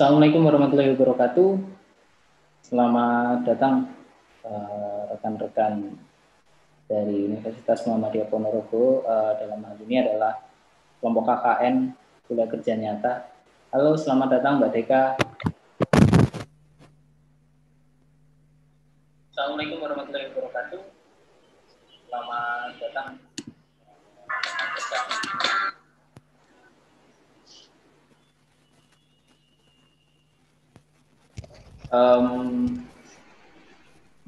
Assalamualaikum warahmatullahi wabarakatuh. Selamat datang rekan-rekan dari Universitas Muhammadiyah Ponorogo. Dalam hal ini adalah kelompok KKN Kuliah Kerja Nyata. Halo, selamat datang Mbak Deka. Assalamualaikum warahmatullahi wabarakatuh. Selamat datang.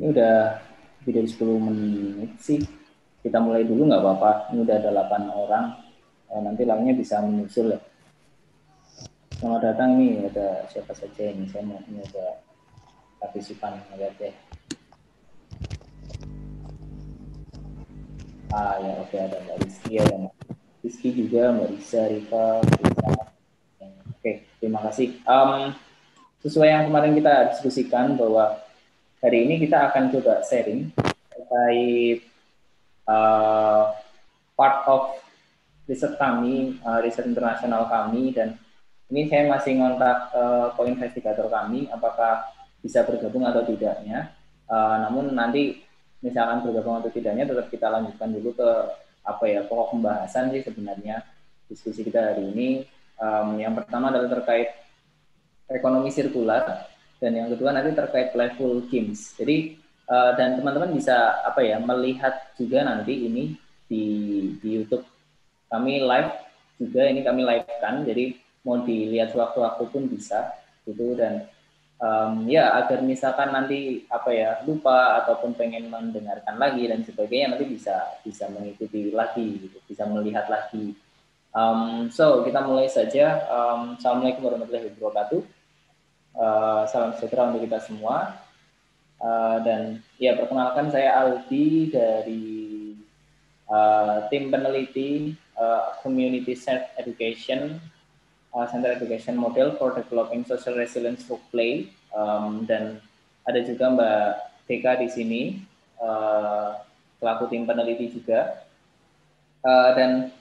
Ini udah lebih dari 10 menit sih. Kita mulai dulu nggak apa-apa. Ini udah ada 8 orang. Nanti lainnya bisa menyusul ya. Selamat datang, ini ada siapa saja ini. Saya mau ini ada partisipan lihat deh. Ya oke, ada Mbak Rizky, ada Mbak Rizky juga, Mbak Risa, Rifa, Oke, terima kasih. Sesuai yang kemarin kita diskusikan bahwa hari ini kita akan coba sharing terkait part of riset kami, riset internasional kami, dan ini saya masih ngontak co-investigator kami, apakah bisa bergabung atau tidaknya. Namun nanti misalkan bergabung atau tidaknya tetap kita lanjutkan dulu ke pokok pembahasan sih sebenarnya diskusi kita hari ini. Yang pertama adalah terkait ekonomi sirkular, dan yang kedua nanti terkait playful games. Jadi dan teman-teman bisa melihat juga nanti ini di YouTube kami live juga, ini kami live kan, jadi mau dilihat sewaktu-waktu pun bisa gitu. Dan agar misalkan nanti lupa ataupun pengen mendengarkan lagi dan sebagainya, nanti bisa mengikuti lagi gitu, bisa melihat lagi. So kita mulai saja. Assalamualaikum warahmatullahi wabarakatuh. Salam sejahtera untuk kita semua. Dan ya, perkenalkan, saya Aldi dari tim peneliti Community Self Education Center Education Model for Developing Social Resilience through Play. Dan ada juga Mbak Deka di sini, selaku tim peneliti juga. Dan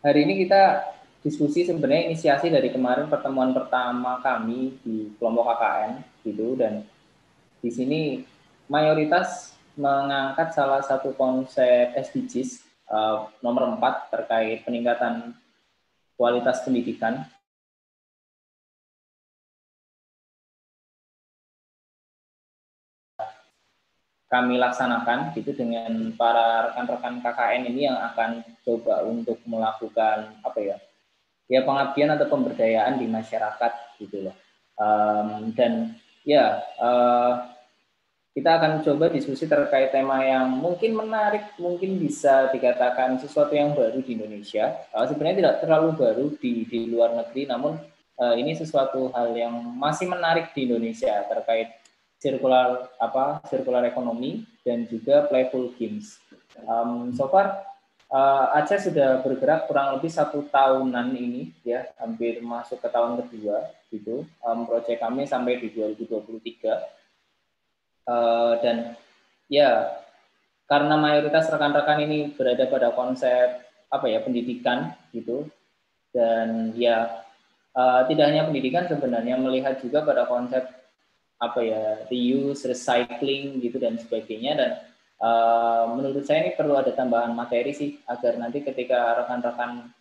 hari ini kita diskusi sebenarnya inisiasi dari kemarin pertemuan pertama kami di kelompok KKN gitu, dan di sini mayoritas mengangkat salah satu konsep SDGs nomor 4 terkait peningkatan kualitas pendidikan. Kami laksanakan gitu dengan para rekan-rekan KKN ini yang akan coba untuk melakukan pengabdian atau pemberdayaan di masyarakat gitu loh. Dan ya kita akan coba diskusi terkait tema yang mungkin menarik, mungkin bisa dikatakan sesuatu yang baru di Indonesia. Sebenarnya tidak terlalu baru di luar negeri, namun ini sesuatu hal yang masih menarik di Indonesia terkait sirkular ekonomi dan juga playful games. So far Aceh sudah bergerak kurang lebih 1 tahunan ini ya, hampir masuk ke tahun kedua gitu. Proyek kami sampai di 2023. Dan ya, karena mayoritas rekan-rekan ini berada pada konsep pendidikan gitu, dan ya tidak hanya pendidikan, sebenarnya melihat juga pada konsep reuse, recycling gitu dan sebagainya. Dan menurut saya ini perlu ada tambahan materi sih, agar nanti ketika rekan-rekan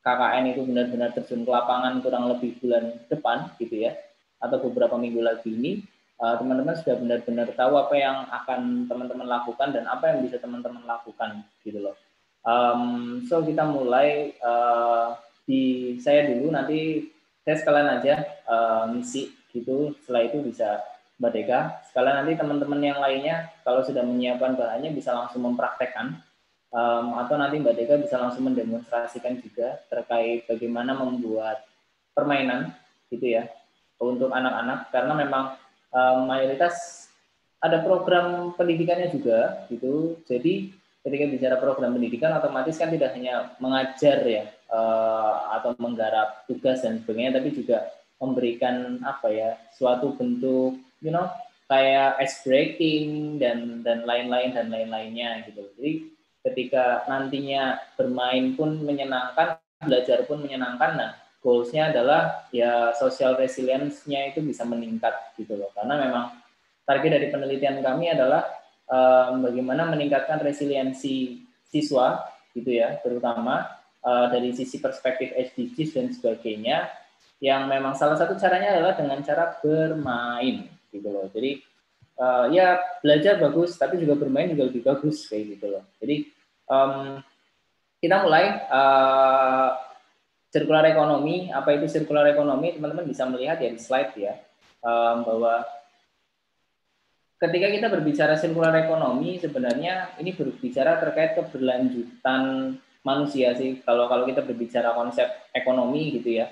KKN itu benar-benar terjun ke lapangan kurang lebih bulan depan gitu ya, atau beberapa minggu lagi ini, teman-teman sudah benar-benar tahu apa yang akan teman-teman lakukan dan apa yang bisa teman-teman lakukan gitu loh. So kita mulai di saya dulu, nanti saya sekalian aja ngisi gitu. Setelah itu bisa Mbak Deka, sekalian nanti teman-teman yang lainnya kalau sudah menyiapkan bahannya bisa langsung mempraktekkan, atau nanti Mbak Deka bisa langsung mendemonstrasikan juga terkait bagaimana membuat permainan gitu ya untuk anak-anak, karena memang mayoritas ada program pendidikannya juga gitu. Jadi ketika bicara program pendidikan, otomatis kan tidak hanya mengajar ya atau menggarap tugas dan sebagainya, tapi juga memberikan suatu bentuk kayak ice breaking dan lain-lainnya gitu. Jadi ketika nantinya bermain pun menyenangkan, belajar pun menyenangkan, nah goals-nya adalah ya social resilience-nya itu bisa meningkat gitu loh. Karena memang target dari penelitian kami adalah bagaimana meningkatkan resiliensi siswa gitu ya, terutama dari sisi perspektif SDGs dan sebagainya, yang memang salah satu caranya adalah dengan cara bermain gitu loh. Jadi ya belajar bagus, tapi juga bermain juga lebih bagus kayak gitu loh. Jadi kita mulai circular ekonomi. Apa itu circular ekonomi? Teman-teman bisa melihat ya di slide ya, bahwa ketika kita berbicara circular ekonomi, sebenarnya ini berbicara terkait keberlanjutan manusia sih. Kalau kita berbicara konsep ekonomi gitu ya,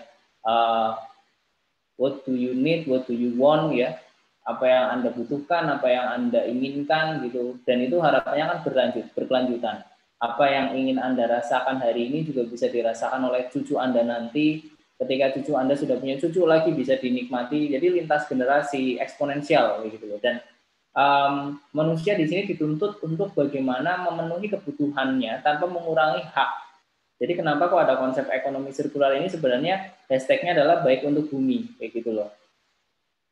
what do you need, what do you want ya, apa yang Anda butuhkan, apa yang Anda inginkan gitu, dan itu harapannya kan berkelanjutan. Apa yang ingin Anda rasakan hari ini juga bisa dirasakan oleh cucu Anda nanti, ketika cucu Anda sudah punya cucu lagi bisa dinikmati, jadi lintas generasi eksponensial gitu loh. Dan manusia di sini dituntut untuk bagaimana memenuhi kebutuhannya tanpa mengurangi hak. Jadi kenapa kok ada konsep ekonomi sirkular ini, sebenarnya hashtagnya adalah baik untuk bumi, kayak gitu loh.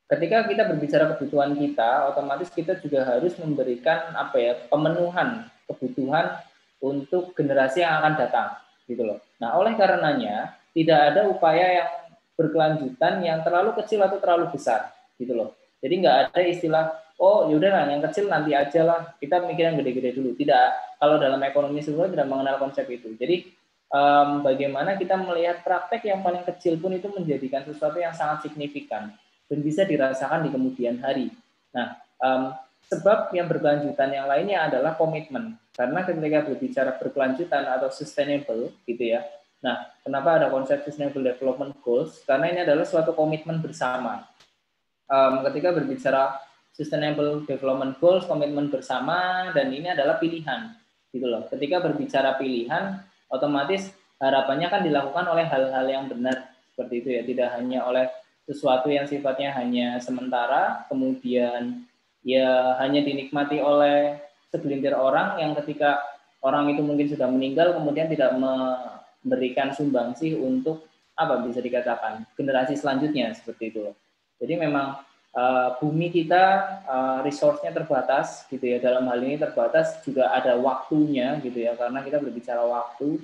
Ketika kita berbicara kebutuhan kita, otomatis kita juga harus memberikan apa ya, pemenuhan kebutuhan untuk generasi yang akan datang, gitu loh. Nah, oleh karenanya tidak ada upaya yang berkelanjutan yang terlalu kecil atau terlalu besar, gitu loh. Jadi nggak ada istilah, oh yaudah lah yang kecil nanti aja lah, kita mikir yang gede-gede dulu. Tidak, kalau dalam ekonomi sirkular tidak mengenal konsep itu. Jadi bagaimana kita melihat praktek yang paling kecil pun itu menjadikan sesuatu yang sangat signifikan dan bisa dirasakan di kemudian hari. Nah, sebab yang berkelanjutan yang lainnya adalah komitmen. Karena ketika berbicara berkelanjutan atau sustainable, gitu ya. Nah, kenapa ada konsep Sustainable Development Goals? Karena ini adalah suatu komitmen bersama. Ketika berbicara Sustainable Development Goals, komitmen bersama, dan ini adalah pilihan, gitu loh. Ketika berbicara pilihan, otomatis harapannya kan dilakukan oleh hal-hal yang benar, seperti itu ya, tidak hanya oleh sesuatu yang sifatnya hanya sementara, kemudian ya hanya dinikmati oleh segelintir orang yang ketika orang itu mungkin sudah meninggal, kemudian tidak memberikan sumbangsih untuk apa bisa dikatakan generasi selanjutnya, seperti itu. Jadi memang bumi kita resource-nya terbatas gitu ya, dalam hal ini terbatas juga ada waktunya gitu ya, karena kita berbicara waktu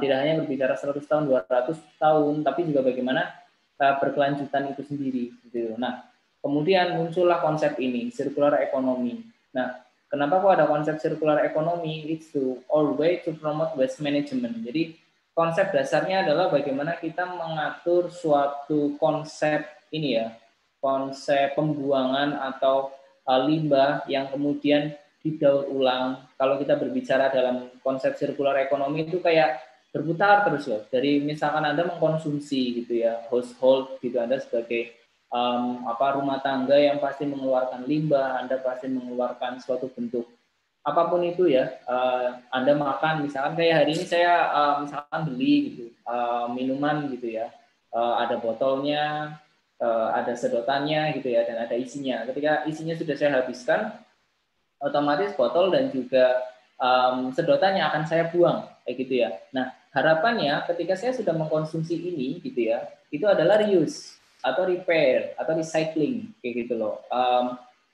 tidak hanya berbicara 100 tahun, 200 tahun, tapi juga bagaimana berkelanjutan itu sendiri gitu. Nah, kemudian muncullah konsep ini, circular economy. Nah, kenapa kok ada konsep circular economy? It's to all way to promote waste management. Jadi konsep dasarnya adalah bagaimana kita mengatur suatu konsep ini ya, konsep pembuangan atau limbah yang kemudian didaur ulang. Kalau kita berbicara dalam konsep circular economy itu kayak berputar terus loh. Dari misalkan Anda mengkonsumsi gitu ya, household gitu, Anda sebagai rumah tangga yang pasti mengeluarkan limbah, Anda pasti mengeluarkan suatu bentuk apapun itu ya. Anda makan, misalkan kayak hari ini saya misalkan beli gitu minuman gitu ya, ada botolnya, ada sedotannya gitu ya, dan ada isinya. Ketika isinya sudah saya habiskan, otomatis botol dan juga sedotannya akan saya buang kayak gitu ya. Nah, harapannya ketika saya sudah mengkonsumsi ini gitu ya, itu adalah reuse atau repair atau recycling kayak gitu loh.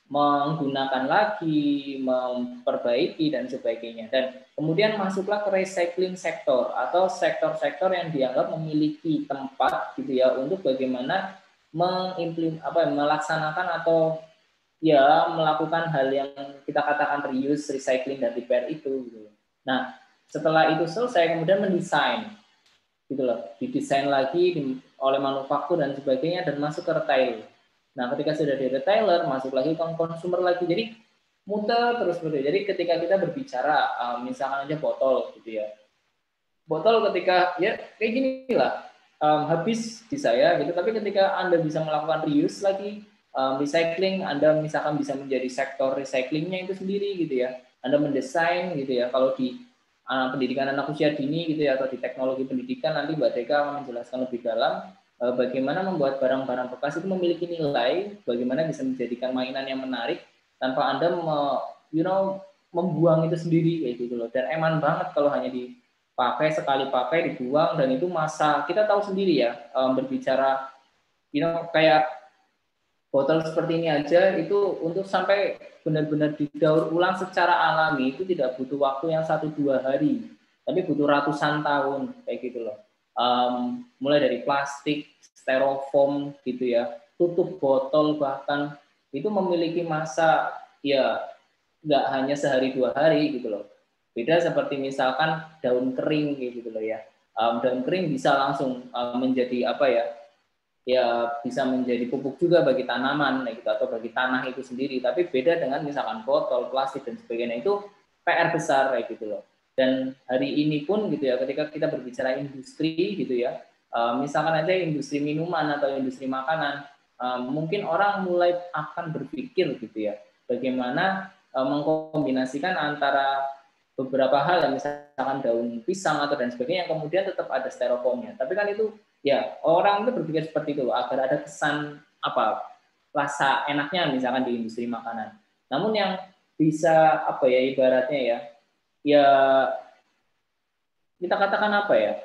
Menggunakan lagi, memperbaiki dan sebagainya. Dan kemudian masuklah ke recycling sektor atau sektor-sektor yang dianggap memiliki tempat gitu ya untuk bagaimana melaksanakan atau ya melakukan hal yang kita katakan reuse, recycling, dan repair itu gitu. Nah, setelah itu selesai kemudian mendesain gitu loh, didesain lagi oleh manufaktur dan sebagainya dan masuk ke retail. Nah, ketika sudah di retailer masuk lagi ke konsumer lagi. Jadi muter terus seperti. Jadi ketika kita berbicara misalkan aja botol gitu ya. Botol ketika ya kayak gini lah habis di saya gitu, tapi ketika Anda bisa melakukan reuse lagi, recycling, Anda misalkan bisa menjadi sektor recyclingnya itu sendiri gitu ya. Anda mendesain gitu ya. Kalau di pendidikan anak usia dini gitu ya, atau di teknologi pendidikan, nanti Mbak Deka akan menjelaskan lebih dalam bagaimana membuat barang-barang bekas itu memiliki nilai, bagaimana bisa menjadikan mainan yang menarik tanpa Anda membuang itu sendiri kayak gitu loh. Dan eman banget kalau hanya pakai sekali pakai dibuang, dan itu masa kita tahu sendiri ya, berbicara kayak botol seperti ini aja itu untuk sampai benar-benar didaur ulang secara alami itu tidak butuh waktu yang 1-2 hari, tapi butuh ratusan tahun kayak gitu loh. Mulai dari plastik, styrofoam gitu ya, tutup botol bahkan itu memiliki masa ya nggak hanya 1-2 hari gitu loh. Beda seperti misalkan daun kering gitu loh ya. Daun kering bisa langsung menjadi apa ya bisa menjadi pupuk juga bagi tanaman gitu, atau bagi tanah itu sendiri. Tapi beda dengan misalkan botol, plastik dan sebagainya, itu PR besar kayak gitu loh. Dan hari ini pun gitu ya, ketika kita berbicara industri gitu ya, misalkan aja industri minuman atau industri makanan, mungkin orang mulai akan berpikir gitu ya, bagaimana mengkombinasikan antara beberapa hal yang misalkan daun pisang atau dan sebagainya yang kemudian tetap ada styrofoamnya. Tapi kan itu ya orang itu berpikir seperti itu agar ada kesan apa rasa enaknya misalkan di industri makanan. Namun yang bisa apa ya ibaratnya ya kita katakan apa ya,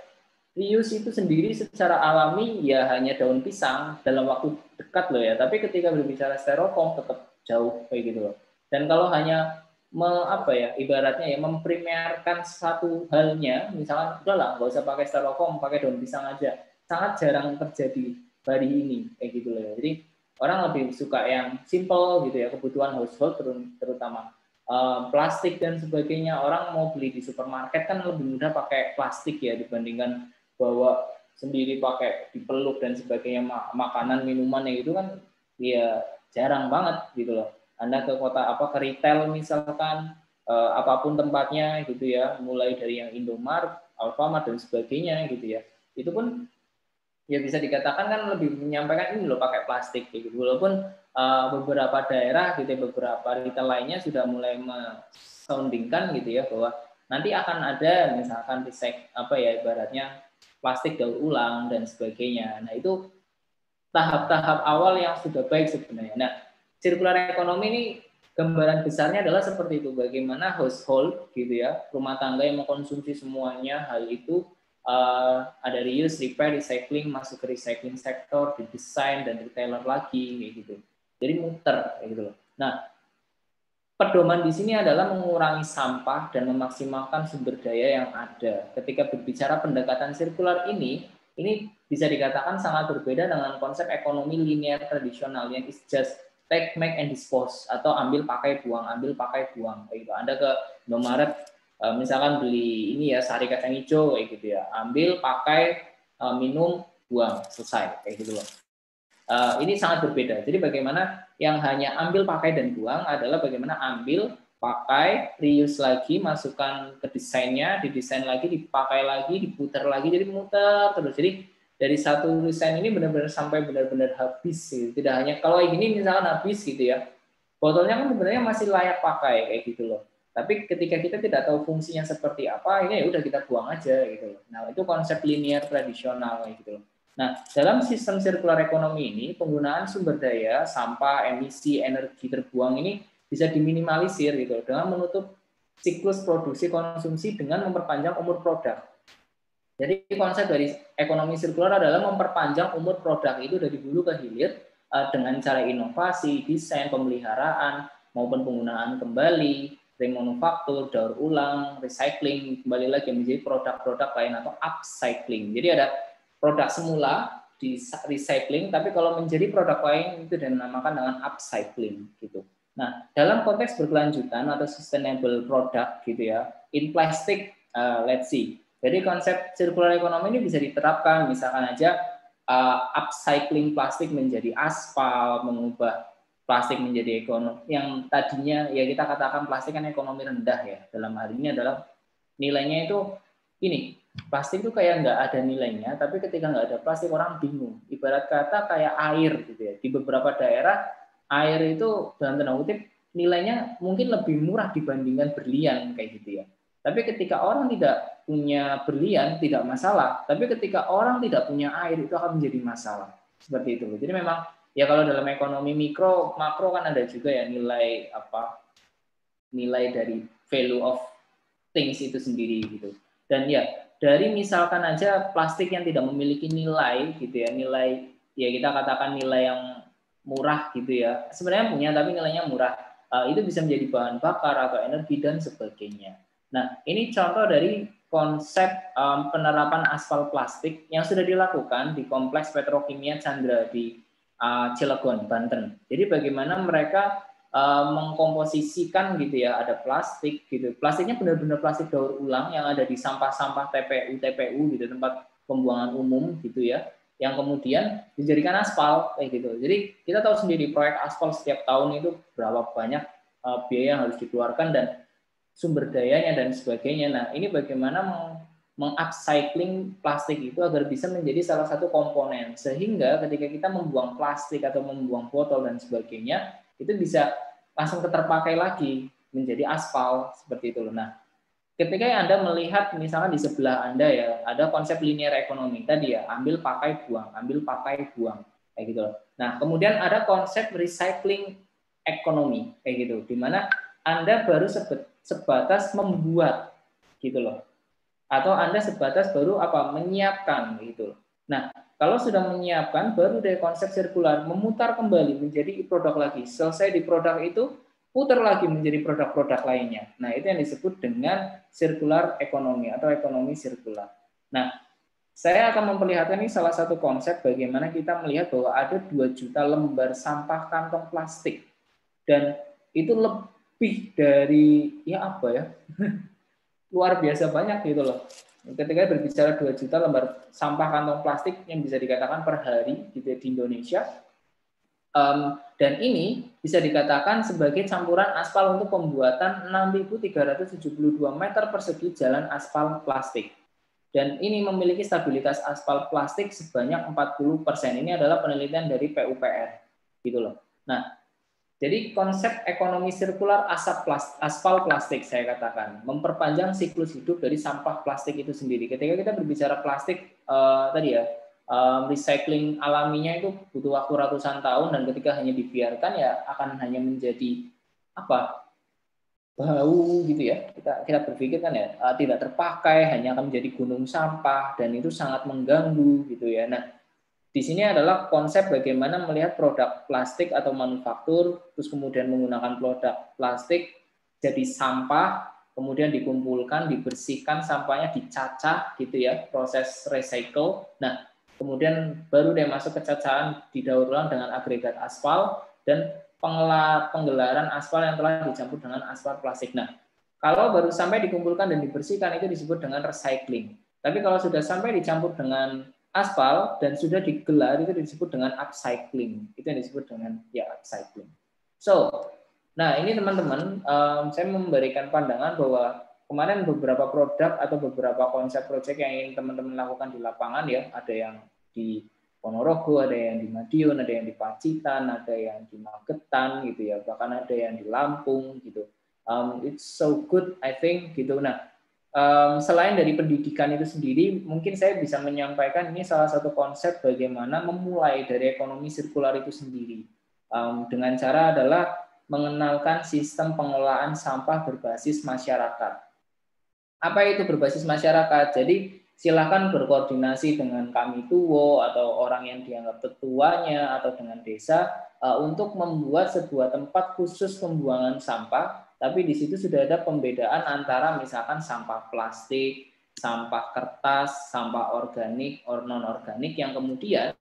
reuse itu sendiri secara alami ya hanya daun pisang dalam waktu dekat loh ya, tapi ketika berbicara styrofoam tetap jauh kayak gitu loh. Dan kalau hanya apa ya ibaratnya ya memprimerkan satu halnya, misalkan udahlah nggak usah pakai styrofoam, pakai daun pisang aja, sangat jarang terjadi hari ini kayak gitu loh ya. Jadi orang lebih suka yang simple gitu ya, kebutuhan household terutama plastik dan sebagainya. Orang mau beli di supermarket kan lebih mudah pakai plastik ya dibandingkan bawa sendiri pakai dipeluk dan sebagainya, makanan minuman yang itu kan ya jarang banget gitu loh. Anda ke kota ke retail misalkan apapun tempatnya gitu ya, mulai dari yang Indomaret, Alfamart dan sebagainya gitu ya, itu pun ya bisa dikatakan kan lebih menyampaikan ini loh pakai plastik gitu. Walaupun beberapa daerah gitu ya, beberapa retail lainnya sudah mulai soundingkan gitu ya bahwa nanti akan ada misalkan ibaratnya plastik daur ulang dan sebagainya. Nah itu tahap-tahap awal yang sudah baik sebenarnya. Nah circular economy ini gambaran besarnya adalah seperti itu, bagaimana household gitu ya, rumah tangga yang mengkonsumsi semuanya hal itu ada reuse, repair, recycling, masuk ke recycling sektor, didesain dan retailer lagi kayak gitu. Jadi muter kayak gitu loh. Nah, pedoman di sini adalah mengurangi sampah dan memaksimalkan sumber daya yang ada. Ketika berbicara pendekatan sirkular ini bisa dikatakan sangat berbeda dengan konsep ekonomi linear tradisional yang is just take, make, and dispose, atau ambil pakai buang, ambil pakai buang. Kayak gitu. Anda ke Indomaret misalkan beli ini ya sari kacang hijau kayak gitu ya, ambil pakai minum buang, selesai kayak gitu loh. Ini sangat berbeda. Jadi bagaimana yang hanya ambil, pakai, dan buang adalah bagaimana ambil, pakai, reuse lagi, masukkan ke desainnya, didesain lagi, dipakai lagi, diputar lagi, jadi muter terus. Jadi dari satu desain ini benar-benar sampai benar-benar habis. Gitu. Tidak hanya kalau ini misalkan habis gitu ya, botolnya kan sebenarnya masih layak pakai kayak gitu loh. Tapi ketika kita tidak tahu fungsinya seperti apa, ini ya udah kita buang aja gitu loh. Nah itu konsep linear tradisional kayak gitu loh. Nah, dalam sistem sirkular ekonomi ini, penggunaan sumber daya, sampah, emisi, energi terbuang ini bisa diminimalisir gitu dengan menutup siklus produksi konsumsi dengan memperpanjang umur produk. Jadi konsep dari ekonomi sirkular adalah memperpanjang umur produk itu dari hulu ke hilir dengan cara inovasi, desain, pemeliharaan, maupun penggunaan kembali, remanufaktur, daur ulang, recycling, kembali lagi menjadi produk-produk lain atau upcycling. Jadi ada produk semula di recycling, tapi kalau menjadi produk lain itu dinamakan dengan upcycling gitu. Nah, dalam konteks berkelanjutan atau sustainable product gitu ya, in plastic, let's see. Jadi konsep circular economy ini bisa diterapkan, misalkan aja upcycling plastik menjadi aspal, mengubah plastik menjadi ekonomi yang tadinya ya kita katakan plastik kan ekonomi rendah ya. Dalam hal ini adalah nilainya itu ini, plastik itu kayak nggak ada nilainya, tapi ketika nggak ada plastik orang bingung. Ibarat kata kayak air gitu ya. Di beberapa daerah air itu dalam tanda kutip nilainya mungkin lebih murah dibandingkan berlian kayak gitu ya. Tapi ketika orang tidak punya berlian tidak masalah, tapi ketika orang tidak punya air itu akan menjadi masalah. Seperti itu. Jadi memang ya kalau dalam ekonomi mikro, makro kan ada juga ya nilai nilai dari value of things itu sendiri gitu. Dan ya dari misalkan aja plastik yang tidak memiliki nilai gitu ya, nilai ya kita katakan nilai yang murah gitu ya, sebenarnya punya tapi nilainya murah, itu bisa menjadi bahan bakar atau energi dan sebagainya. Nah, ini contoh dari konsep penerapan aspal plastik yang sudah dilakukan di Kompleks Petrokimia Chandra di Cilegon, Banten. Jadi bagaimana mereka mengkomposisikan gitu ya, ada plastik gitu. Plastiknya benar-benar plastik daur ulang yang ada di sampah-sampah TPU gitu, tempat pembuangan umum gitu ya, yang kemudian dijadikan aspal kayak gitu. Jadi kita tahu sendiri proyek aspal setiap tahun itu berapa banyak biaya yang harus dikeluarkan dan sumber dayanya dan sebagainya. Nah, ini bagaimana mengupcycling plastik itu agar bisa menjadi salah satu komponen, sehingga ketika kita membuang plastik atau membuang botol dan sebagainya itu bisa langsung terpakai lagi menjadi aspal seperti itu. Nah, ketika Anda melihat misalnya di sebelah Anda ya ada konsep linear ekonomi tadi ya, ambil pakai buang kayak gitu. Nah, kemudian ada konsep recycling ekonomi kayak gitu, di mana Anda baru sebatas membuat gitu loh. Atau Anda sebatas baru menyiapkan gitu. Nah, kalau sudah menyiapkan baru dari konsep sirkular memutar kembali menjadi produk lagi. Selesai di produk itu putar lagi menjadi produk-produk lainnya. Nah, itu yang disebut dengan sirkular ekonomi atau ekonomi sirkular. Nah, saya akan memperlihatkan ini salah satu konsep bagaimana kita melihat bahwa ada 2 juta lembar sampah kantong plastik dan itu lebih dari luar biasa banyak gitu loh. Ketika berbicara 2 juta lembar sampah kantong plastik yang bisa dikatakan per hari gitu di Indonesia, dan ini bisa dikatakan sebagai campuran aspal untuk pembuatan 6.372 meter persegi jalan aspal plastik. Dan ini memiliki stabilitas aspal plastik sebanyak 40%. Ini adalah penelitian dari PUPR, gitu loh. Nah, jadi konsep ekonomi sirkular aspal plastik saya katakan memperpanjang siklus hidup dari sampah plastik itu sendiri. Ketika kita berbicara plastik tadi ya, recycling alaminya itu butuh waktu ratusan tahun dan ketika hanya dibiarkan ya akan hanya menjadi bau gitu ya. Kita berpikir kan ya tidak terpakai, hanya akan menjadi gunung sampah dan itu sangat mengganggu gitu ya. Nah, di sini adalah konsep bagaimana melihat produk plastik atau manufaktur, terus kemudian menggunakan produk plastik jadi sampah, kemudian dikumpulkan, dibersihkan, sampahnya dicacah gitu ya, proses recycle. Nah, kemudian baru dia masuk ke cacahan didaur ulang dengan agregat aspal dan penggelaran aspal yang telah dicampur dengan aspal plastik. Nah, kalau baru sampai dikumpulkan dan dibersihkan itu disebut dengan recycling. Tapi kalau sudah sampai dicampur dengan aspal dan sudah digelar itu disebut dengan upcycling. Itu yang disebut dengan upcycling. So, nah ini teman-teman, saya memberikan pandangan bahwa kemarin beberapa produk atau beberapa konsep proyek yang ingin teman-teman lakukan di lapangan ya, ada yang di Ponorogo, ada yang di Madiun, ada yang di Pacitan, ada yang di Magetan gitu ya, bahkan ada yang di Lampung gitu. It's so good I think gitu. Nah, selain dari pendidikan itu sendiri, mungkin saya bisa menyampaikan ini salah satu konsep bagaimana memulai dari ekonomi sirkular itu sendiri. Dengan cara adalah mengenalkan sistem pengelolaan sampah berbasis masyarakat. Apa itu berbasis masyarakat? Jadi silakan berkoordinasi dengan kami tuwo atau orang yang dianggap tetuanya atau dengan desa untuk membuat sebuah tempat khusus pembuangan sampah. Tapi di situ sudah ada pembedaan antara misalkan sampah plastik, sampah kertas, sampah organik, or non organik yang kemudian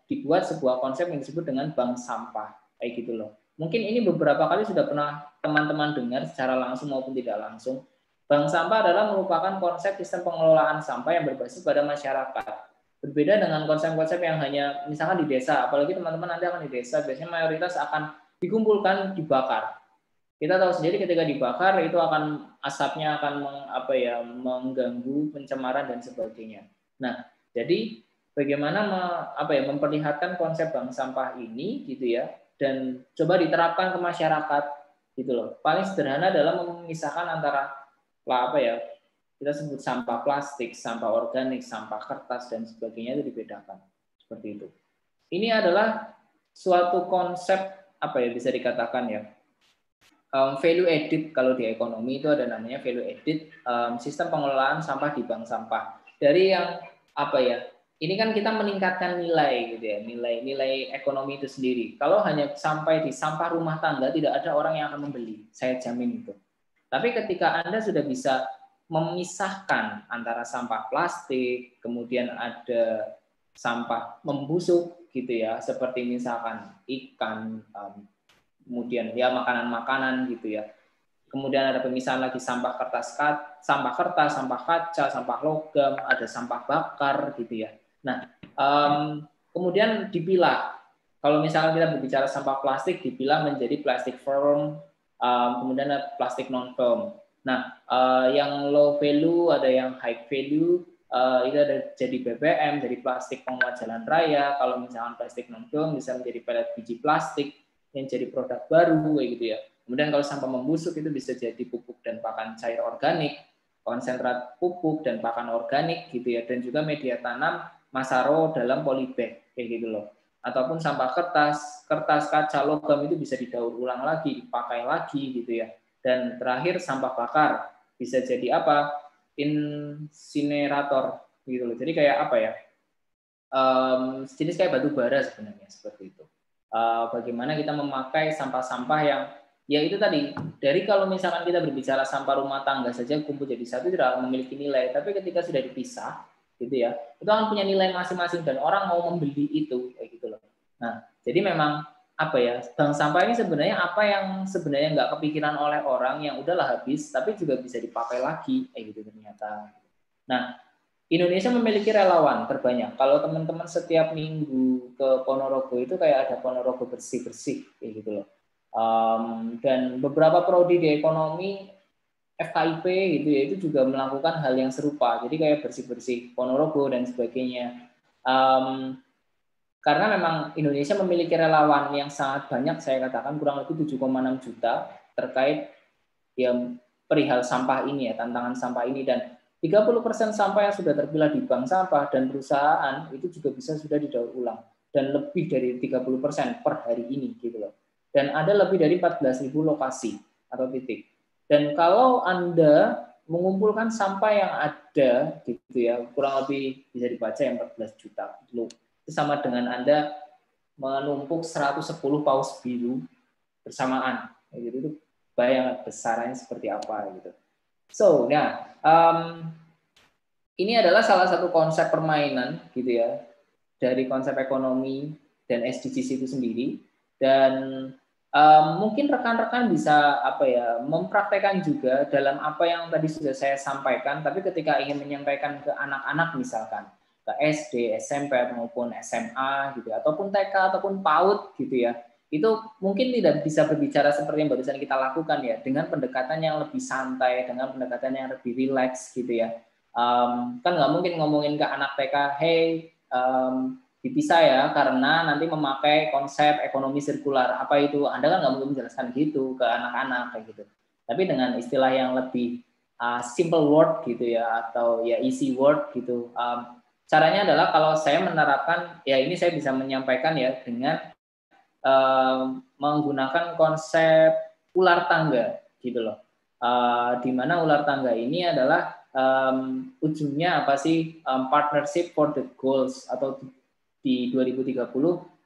dibuat sebuah konsep yang disebut dengan bank sampah kayak gitu loh. Mungkin ini beberapa kali sudah pernah teman-teman dengar secara langsung maupun tidak langsung. Bank sampah adalah merupakan konsep sistem pengelolaan sampah yang berbasis pada masyarakat. Berbeda dengan konsep-konsep yang hanya misalkan di desa, apalagi teman-teman nanti akan di desa, biasanya mayoritas akan dikumpulkan, dibakar. Kita tahu sendiri ketika dibakar itu akan asapnya akan mengganggu pencemaran dan sebagainya. Nah, jadi bagaimana memperlihatkan konsep bank sampah ini gitu ya dan coba diterapkan ke masyarakat gitu loh. Paling sederhana adalah memisahkan antara kita sebut sampah plastik, sampah organik, sampah kertas dan sebagainya itu dibedakan seperti itu. Ini adalah suatu konsep bisa dikatakan ya value added kalau di ekonomi itu ada namanya value added, sistem pengelolaan sampah di bank sampah. Dari yang apa ya? Ini kan kita meningkatkan nilai gitu ya, nilai ekonomi itu sendiri. Kalau hanya sampai di sampah rumah tangga tidak ada orang yang akan membeli, saya jamin itu. Tapi ketika Anda sudah bisa memisahkan antara sampah plastik, kemudian ada sampah membusuk gitu ya, seperti misalkan ikan, kemudian ya makanan-makanan gitu ya. Kemudian ada pemisahan lagi sampah kertas, sampah kaca, sampah logam, ada sampah bakar gitu ya. Nah, kemudian dipilah. Kalau misalkan kita berbicara sampah plastik, dipilah menjadi plastik firm, kemudian ada plastik non firm. Nah, yang low value, ada yang high value, itu ada jadi BBM, jadi plastik penguat jalan raya. Kalau misalkan plastik non firm bisa menjadi pelet biji plastik yang jadi produk baru, kayak gitu ya. Kemudian kalau sampah membusuk itu bisa jadi pupuk dan pakan cair organik, konsentrat pupuk dan pakan organik gitu ya, dan juga media tanam Masaro dalam polybag kayak gitu loh. Ataupun sampah kertas kaca, logam itu bisa didaur ulang lagi, dipakai lagi gitu ya. Dan terakhir sampah bakar bisa jadi apa? Insinerator gitu loh. Jadi kayak apa ya? Jenis kayak batu bara sebenarnya seperti itu. Bagaimana kita memakai sampah-sampah yang ya itu tadi, dari kalau misalkan kita berbicara sampah rumah tangga saja kumpul jadi satu tidak akan memiliki nilai, tapi ketika sudah dipisah gitu ya, itu akan punya nilai masing-masing dan orang mau membeli itu kayak gitu loh. Nah, jadi memang apa ya, bank sampah ini sebenarnya apa yang sebenarnya nggak kepikiran oleh orang yang udahlah habis, tapi juga bisa dipakai lagi kayak gitu ternyata. Nah, Indonesia memiliki relawan terbanyak. Kalau teman-teman setiap minggu ke Ponorogo itu kayak ada Ponorogo bersih-bersih kayak gitu loh. Dan beberapa prodi di ekonomi FKIP gitu ya itu juga melakukan hal yang serupa. Jadi kayak bersih-bersih Ponorogo dan sebagainya. Karena memang Indonesia memiliki relawan yang sangat banyak, saya katakan kurang lebih 7,6 juta terkait ya perihal sampah ini ya, tantangan sampah ini, dan 30% sampah yang sudah terpilah di bank sampah dan perusahaan itu juga bisa sudah didaur ulang dan lebih dari 30% per hari ini gitu loh. Dan ada lebih dari 14.000 lokasi atau titik. Dan kalau Anda mengumpulkan sampah yang ada gitu ya, kurang lebih bisa dibaca yang 14 juta gitu. Itu sama dengan Anda menumpuk 110 paus biru bersamaan. Gitu, itu bayang besarannya seperti apa gitu. So, nah ini adalah salah satu konsep permainan gitu ya dari konsep ekonomi dan SDGs itu sendiri, dan mungkin rekan-rekan bisa apa ya mempraktekkan juga dalam apa yang tadi sudah saya sampaikan, tapi ketika ingin menyampaikan ke anak-anak misalkan ke SD, SMP maupun SMA gitu ataupun TK ataupun PAUD gitu ya, itu mungkin tidak bisa berbicara seperti yang barusan kita lakukan ya, dengan pendekatan yang lebih santai, dengan pendekatan yang lebih rileks gitu ya. Kan nggak mungkin ngomongin ke anak TK, hey dipisah ya karena nanti memakai konsep ekonomi sirkular. Apa itu? Anda kan nggak mungkin menjelaskan gitu ke anak-anak kayak gitu. Tapi dengan istilah yang lebih simple word gitu ya, atau ya easy word gitu. Caranya adalah kalau saya menerapkan, ya ini saya bisa menyampaikan ya dengan menggunakan konsep ular tangga gitu loh. Di mana ular tangga ini adalah ujungnya apa sih, partnership for the goals atau di 2030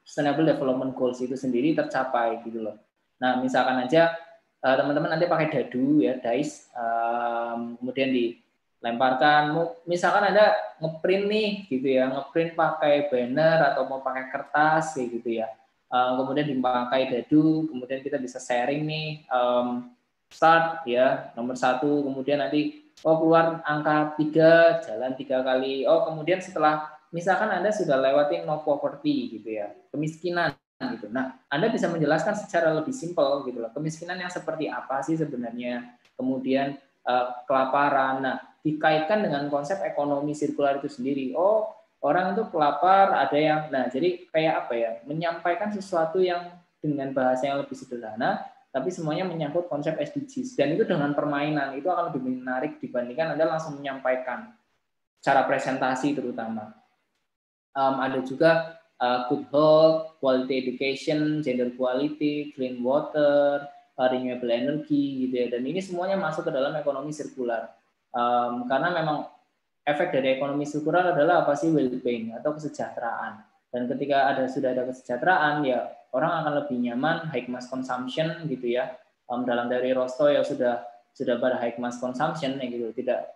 Sustainable Development Goals itu sendiri tercapai gitu loh. Nah misalkan aja teman-teman nanti pakai dadu ya, dice, kemudian dilemparkan, misalkan ada ngeprint nih gitu ya, ngeprint pakai banner atau mau pakai kertas kayak gitu ya, kemudian dipakai dadu, kemudian kita bisa sharing nih, start ya nomor 1, kemudian nanti keluar angka 3, jalan 3 kali, kemudian setelah misalkan Anda sudah lewatin no poverty gitu ya, kemiskinan gitu. Nah, Anda bisa menjelaskan secara lebih simpel gitu loh, kemiskinan yang seperti apa sih sebenarnya, kemudian kelaparan. Nah, dikaitkan dengan konsep ekonomi sirkular itu sendiri. Orang itu kelapar, ada yang, nah jadi kayak apa ya, menyampaikan sesuatu yang dengan bahasa yang lebih sederhana, tapi semuanya menyangkut konsep SDGs. Dan itu dengan permainan, itu akan lebih menarik dibandingkan Anda langsung menyampaikan cara presentasi terutama. Ada juga good health, quality education, gender equality, clean water, renewable energy gitu ya, dan ini semuanya masuk ke dalam ekonomi sirkular. Karena memang efek dari ekonomi sirkular adalah apa sih, well-being atau kesejahteraan. Dan ketika sudah ada kesejahteraan, ya orang akan lebih nyaman, high mass consumption gitu ya. Dalam dari Rosto ya sudah pada high mass consumption ya gitu, tidak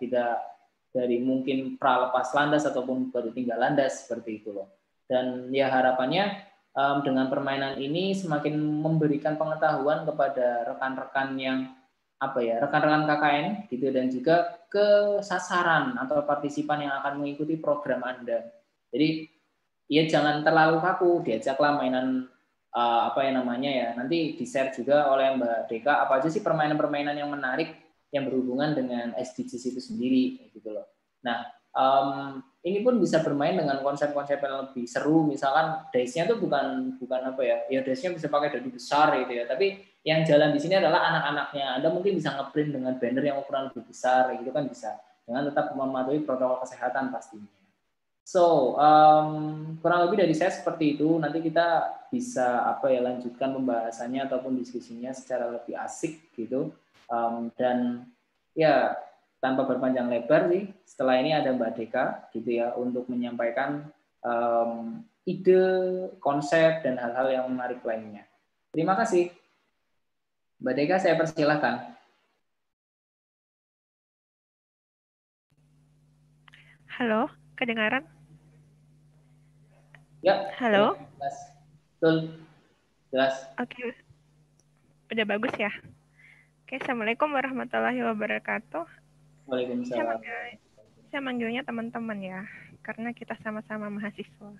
dari mungkin pra lepas landas ataupun baru tinggal landas seperti itu loh. Dan ya harapannya dengan permainan ini semakin memberikan pengetahuan kepada rekan-rekan yang rekan-rekan KKN gitu, dan juga ke sasaran atau partisipan yang akan mengikuti program Anda. Jadi ya jangan terlalu kaku, diajaklah mainan nanti di-share juga oleh Mbak Deka apa aja sih permainan-permainan yang menarik yang berhubungan dengan SDGs itu sendiri gitu loh. Nah, ini pun bisa bermain dengan konsep-konsep yang lebih seru, misalkan dice-nya tuh bukan dice-nya bisa pakai dadu besar gitu ya, tapi yang jalan di sini adalah anak-anaknya. Anda mungkin bisa ngeprint dengan banner yang ukuran lebih besar gitu kan bisa, dengan tetap mematuhi protokol kesehatan pastinya. So, kurang lebih dari saya seperti itu. Nanti kita bisa lanjutkan pembahasannya ataupun diskusinya secara lebih asik gitu. Dan ya tanpa berpanjang lebar sih, setelah ini ada Mbak Deka gitu ya untuk menyampaikan ide, konsep dan hal-hal yang menarik lainnya. Terima kasih. Mbak Deka, saya persilahkan. Halo, kedengaran? Ya. Halo. Jelas. Betul. Jelas. Oke. Udah bagus ya. Oke, Assalamualaikum warahmatullahi wabarakatuh. Waalaikumsalam. Saya manggilnya teman-teman ya, karena kita sama-sama mahasiswa.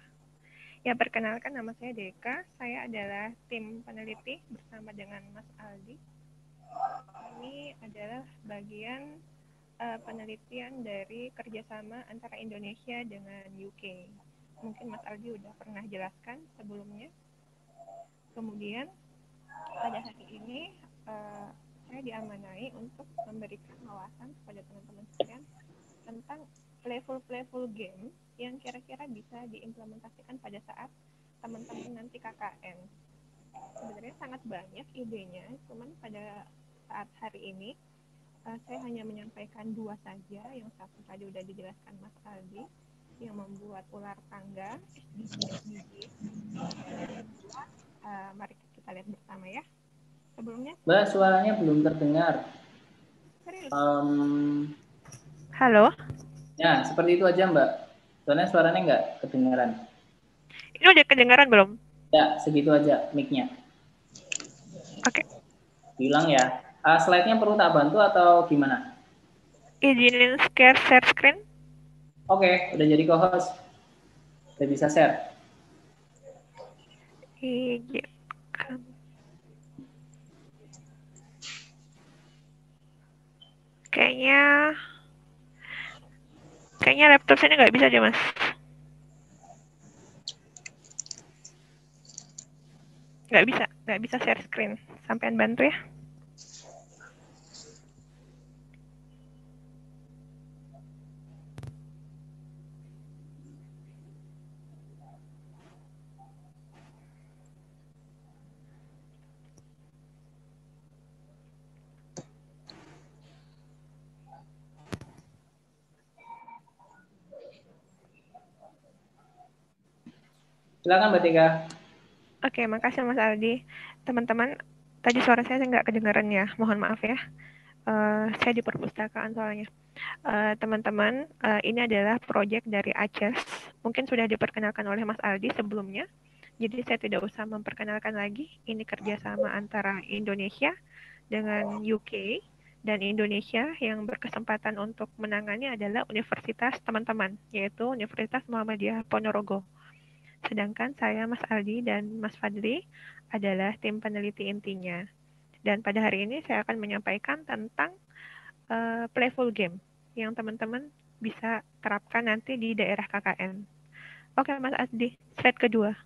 Ya, perkenalkan nama saya Deka. Saya adalah tim peneliti bersama dengan Mas Aldi. Ini adalah bagian penelitian dari kerjasama antara Indonesia dengan UK. Mungkin Mas Aldi udah pernah jelaskan sebelumnya. Kemudian pada hari ini saya diamanai untuk memberikan wawasan kepada teman-teman sekalian tentang playful game yang kira-kira bisa diimplementasikan pada saat teman-teman nanti KKN. Sebenarnya sangat banyak idenya, cuman pada saat hari ini saya hanya menyampaikan 2 saja. Yang satu tadi udah dijelaskan Mas Aldi, yang membuat ular tangga SDG. Yang kedua, mari kita lihat bersama ya. Sebelumnya Mbak, suaranya belum terdengar. Halo. Ya, seperti itu aja Mbak. Soalnya suaranya nggak kedengaran. Ini udah kedengaran belum? Ya, segitu aja mic-nya. Oke. Bilang ya. Slide-nya perlu tak bantu atau gimana? Izinin share screen. Oke, udah jadi co-host. Udah bisa share. Izinkan. Kayaknya laptop saya nggak bisa deh, Mas. Nggak bisa share screen. Sampean bantu ya. Silakan Mbak Tika. Oke, makasih Mas Aldi. Teman-teman, tadi suara saya nggak kedengaran ya. Mohon maaf ya. Saya di perpustakaan soalnya. Teman-teman, ini adalah proyek dari ACES. Mungkin sudah diperkenalkan oleh Mas Aldi sebelumnya. Jadi saya tidak usah memperkenalkan lagi. Ini kerjasama antara Indonesia dengan UK, dan Indonesia yang berkesempatan untuk menangani adalah universitas teman-teman, yaitu Universitas Muhammadiyah Ponorogo. Sedangkan saya, Mas Aldi, dan Mas Fadli adalah tim peneliti intinya. Dan pada hari ini saya akan menyampaikan tentang playful game yang teman-teman bisa terapkan nanti di daerah KKN. Oke, Mas Aldi, slide kedua.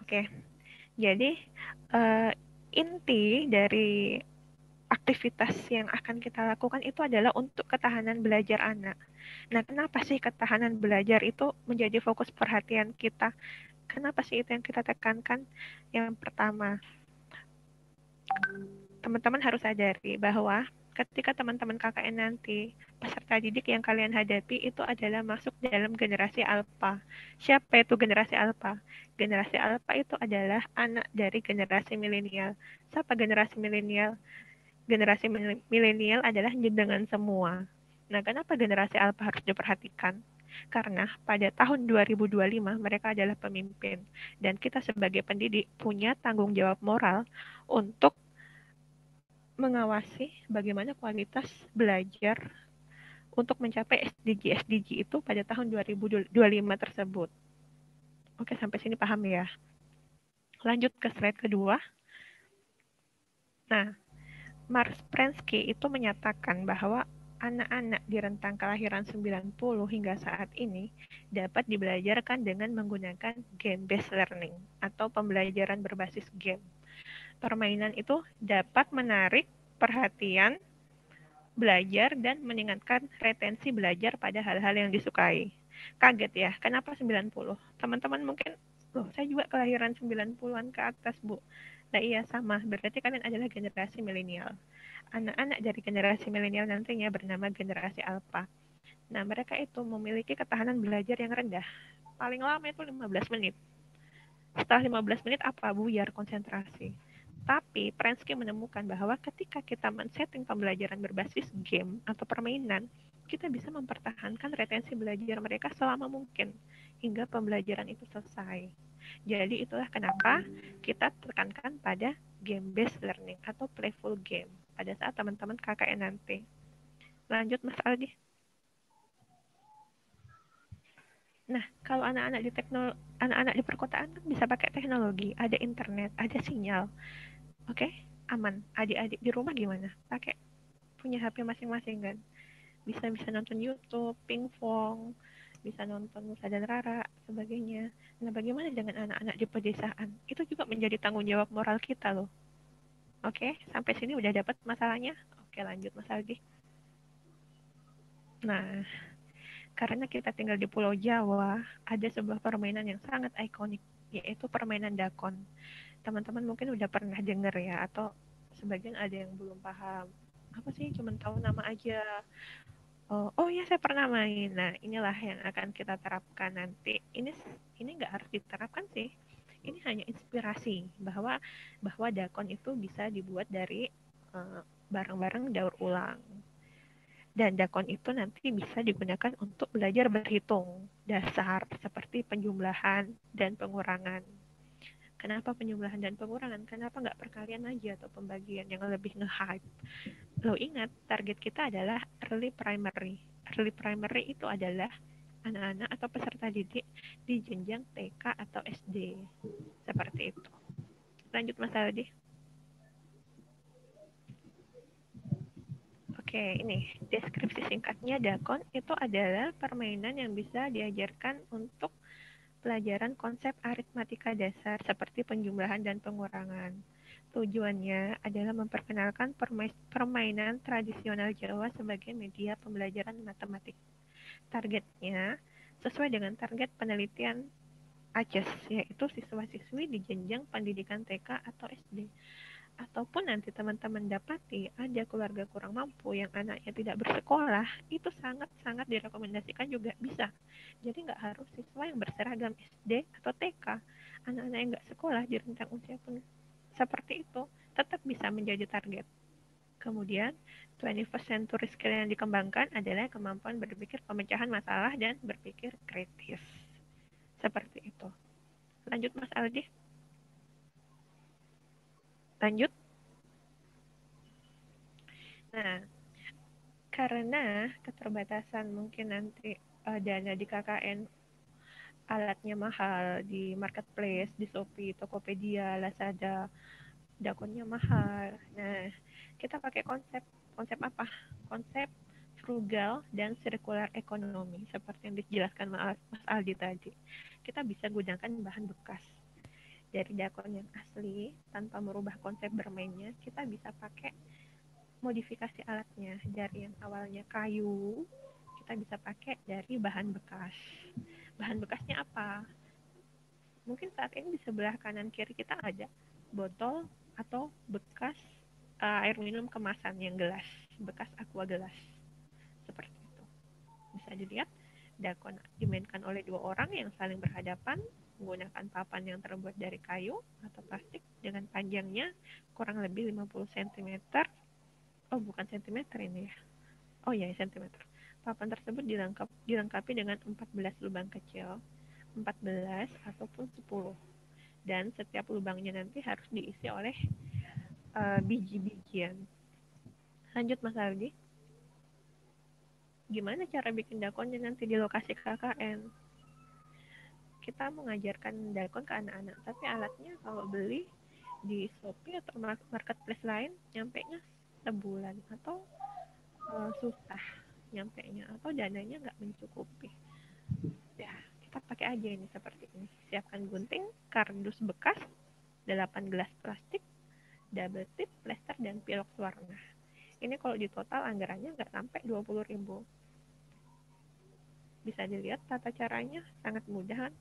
Oke, jadi inti dari aktivitas yang akan kita lakukan itu adalah untuk ketahanan belajar anak. Nah, kenapa sih ketahanan belajar itu menjadi fokus perhatian kita Kenapa sih itu yang kita tekankan? Yang pertama, teman-teman harus sadari bahwa ketika teman-teman KKN nanti, peserta didik yang kalian hadapi itu adalah masuk dalam generasi alpha. Siapa itu generasi alpha? Generasi alpha itu adalah anak dari generasi milenial. Siapa generasi milenial? Generasi milenial adalah jenengan semua. Nah, kenapa generasi alpha harus diperhatikan? Karena pada tahun 2025 mereka adalah pemimpin dan kita sebagai pendidik punya tanggung jawab moral untuk mengawasi bagaimana kualitas belajar untuk mencapai SDG itu pada tahun 2025 tersebut. Oke, sampai sini paham ya? Lanjut ke slide kedua. Nah, Mars Prensky itu menyatakan bahwa anak-anak di rentang kelahiran 90 hingga saat ini dapat dibelajarkan dengan menggunakan game-based learning atau pembelajaran berbasis game. Permainan itu dapat menarik perhatian belajar dan meningkatkan retensi belajar pada hal-hal yang disukai. Kaget ya, kenapa 90? Teman-teman mungkin, loh saya juga kelahiran 90-an ke atas, Bu. Nah iya, sama. Berarti kalian adalah generasi milenial. Anak-anak dari generasi milenial nantinya bernama generasi alpha. Nah, mereka itu memiliki ketahanan belajar yang rendah. Paling lama itu 15 menit. Setelah 15 menit apa? Buyar konsentrasi. Tapi Prensky menemukan bahwa ketika kita men-setting pembelajaran berbasis game atau permainan, kita bisa mempertahankan retensi belajar mereka selama mungkin hingga pembelajaran itu selesai. Jadi itulah kenapa kita tekankan pada game-based learning atau playful game pada saat teman-teman KKN nanti. Lanjut Mas Aldi. Nah, kalau anak-anak di perkotaan kan bisa pakai teknologi, ada internet, ada sinyal. Oke, aman. Adik-adik di rumah gimana? Pakai punya HP masing-masing kan? Bisa nonton YouTube, pingpong, bisa nonton Nusa dan Rara, sebagainya. Nah, bagaimana dengan anak-anak di pedesaan? Itu juga menjadi tanggung jawab moral kita loh. Oke, sampai sini udah dapat masalahnya? Oke, lanjut Mas Aldi. Nah, karena kita tinggal di Pulau Jawa, ada sebuah permainan yang sangat ikonik, yaitu permainan dakon. Teman-teman mungkin udah pernah dengar ya, atau sebagian ada yang belum paham. Apa sih, cuma tahu nama aja. Oh ya, saya pernah main. Nah, inilah yang akan kita terapkan nanti. Ini nggak harus diterapkan sih. Ini hanya inspirasi bahwa dakon itu bisa dibuat dari barang-barang daur ulang. Dan dakon itu nanti bisa digunakan untuk belajar berhitung dasar seperti penjumlahan dan pengurangan. Kenapa penjumlahan dan pengurangan? Kenapa nggak perkalian aja atau pembagian yang lebih nge-hype? Lo ingat, target kita adalah early primary. Early primary itu adalah anak-anak atau peserta didik di jenjang TK atau SD. Seperti itu. Lanjut Mas Aldi. Oke, ini deskripsi singkatnya dakon itu adalah permainan yang bisa diajarkan untuk pelajaran konsep aritmatika dasar seperti penjumlahan dan pengurangan. Tujuannya adalah memperkenalkan permainan tradisional Jawa sebagai media pembelajaran matematik. Targetnya sesuai dengan target penelitian ACES, yaitu siswa-siswi di jenjang pendidikan TK atau SD. Ataupun nanti teman-teman dapati ada keluarga kurang mampu yang anaknya tidak bersekolah, itu sangat-sangat direkomendasikan juga bisa. Jadi nggak harus siswa yang berseragam SD atau TK. Anak-anak yang nggak sekolah di rentang usia pun seperti itu tetap bisa menjadi target. Kemudian, 21st century skill yang dikembangkan adalah kemampuan berpikir pemecahan masalah dan berpikir kritis. Seperti itu. Lanjut Mas Aldi. Lanjut. Nah, karena keterbatasan mungkin nanti dana di KKN alatnya mahal di marketplace, di Shopee, Tokopedia, Lazada, dakonnya mahal. Nah, kita pakai konsep apa? Konsep frugal dan circular economy seperti yang dijelaskan Mas Aldi tadi. Kita bisa gunakan bahan bekas dari dakon yang asli tanpa merubah konsep bermainnya. Kita bisa pakai modifikasi alatnya dari yang awalnya kayu, kita bisa pakai dari bahan bekas. Bahan bekasnya apa? Mungkin saat ini di sebelah kanan kiri kita ada botol atau bekas air minum kemasan yang gelas, bekas aqua gelas. Seperti itu. Bisa dilihat, dakon dimainkan oleh dua orang yang saling berhadapan menggunakan papan yang terbuat dari kayu atau plastik dengan panjangnya kurang lebih 50 cm. Oh, bukan cm ini ya. Oh ya, cm. Papan tersebut dilengkapi dengan 14 lubang kecil, 14 ataupun 10. Dan setiap lubangnya nanti harus diisi oleh biji-bijian. Lanjut Mas Aldi. Gimana cara bikin dakonnya nanti di lokasi KKN? Kita mengajarkan dakon ke anak-anak, tapi alatnya kalau beli di Shopee atau marketplace lain, nyampe-nya sebulan atau susah nyampe-nya atau dananya nggak mencukupi. Ya, kita pakai aja ini seperti ini. Siapkan gunting, kardus bekas, 8 gelas plastik, double tip, plester, dan pilox warna. Ini kalau di total anggarannya nggak sampai 20.000. Bisa dilihat tata caranya sangat mudah kan?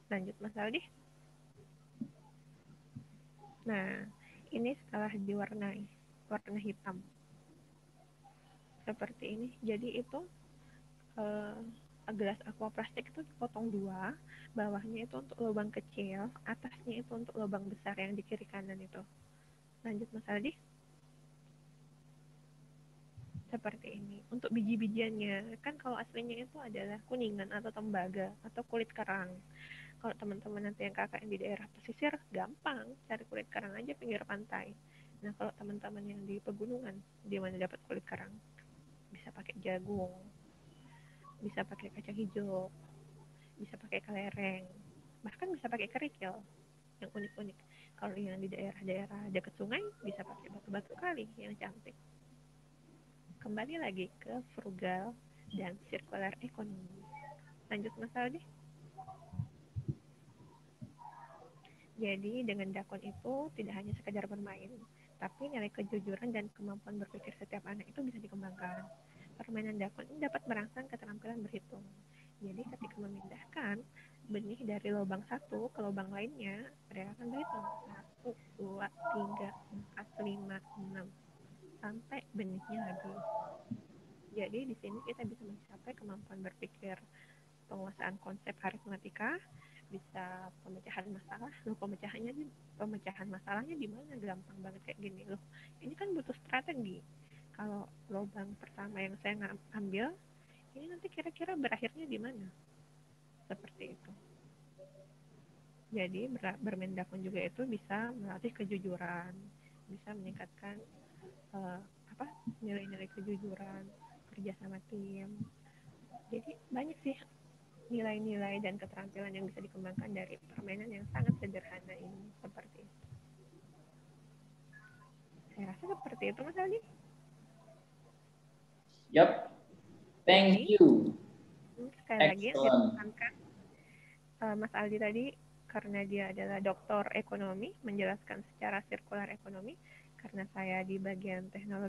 Lanjut Mas Aldi. Nah, ini setelah diwarnai, warna hitam. Seperti ini. Jadi itu gelas aqua plastik itu dipotong dua, bawahnya itu untuk lubang kecil, atasnya itu untuk lubang besar yang di kiri kanan itu. Lanjut Mas Aldi. Seperti ini. Untuk biji-bijiannya, kan kalau aslinya itu adalah kuningan atau tembaga atau kulit kerang. Kalau teman-teman nanti yang KKN di daerah pesisir, gampang cari kulit kerang aja pinggir pantai. Nah, kalau teman-teman yang di pegunungan, di mana dapat kulit kerang? Bisa pakai jagung, bisa pakai kacang hijau, bisa pakai kelereng, bahkan bisa pakai kerikil yang unik-unik. Kalau yang di daerah-daerah dekat sungai, bisa pakai batu-batu kali yang cantik. Kembali lagi ke frugal dan circular economy. Lanjut Mas Aldi. Jadi dengan dakon itu tidak hanya sekedar bermain, tapi nilai kejujuran dan kemampuan berpikir setiap anak itu bisa dikembangkan. Permainan dakon ini dapat merangsang keterampilan berhitung. Jadi ketika memindahkan benih dari lubang satu ke lubang lainnya, mereka akan berhitung 1, 2, 3, 4, 5, 6 sampai benihnya habis. Jadi di sini kita bisa mencapai kemampuan berpikir, penguasaan konsep aritmatika, bisa pemecahan masalah. Loh, pemecahan masalahnya di mana? Gampang banget kayak gini loh. Ini kan butuh strategi. Kalau lubang pertama yang saya ambil, ini nanti kira-kira berakhirnya di mana? Seperti itu. Jadi bermain dakon juga itu bisa melatih kejujuran, bisa meningkatkan nilai-nilai kejujuran, kerja sama tim. Jadi banyak sih nilai-nilai dan keterampilan yang bisa dikembangkan dari permainan yang sangat sederhana ini. Seperti itu. Saya rasa seperti itu Mas Aldi. Yep. Thank you. Sekali lagi yang ditekankan Mas Aldi tadi, karena dia adalah doktor ekonomi, menjelaskan secara sirkular ekonomi, karena saya di bagian teknologi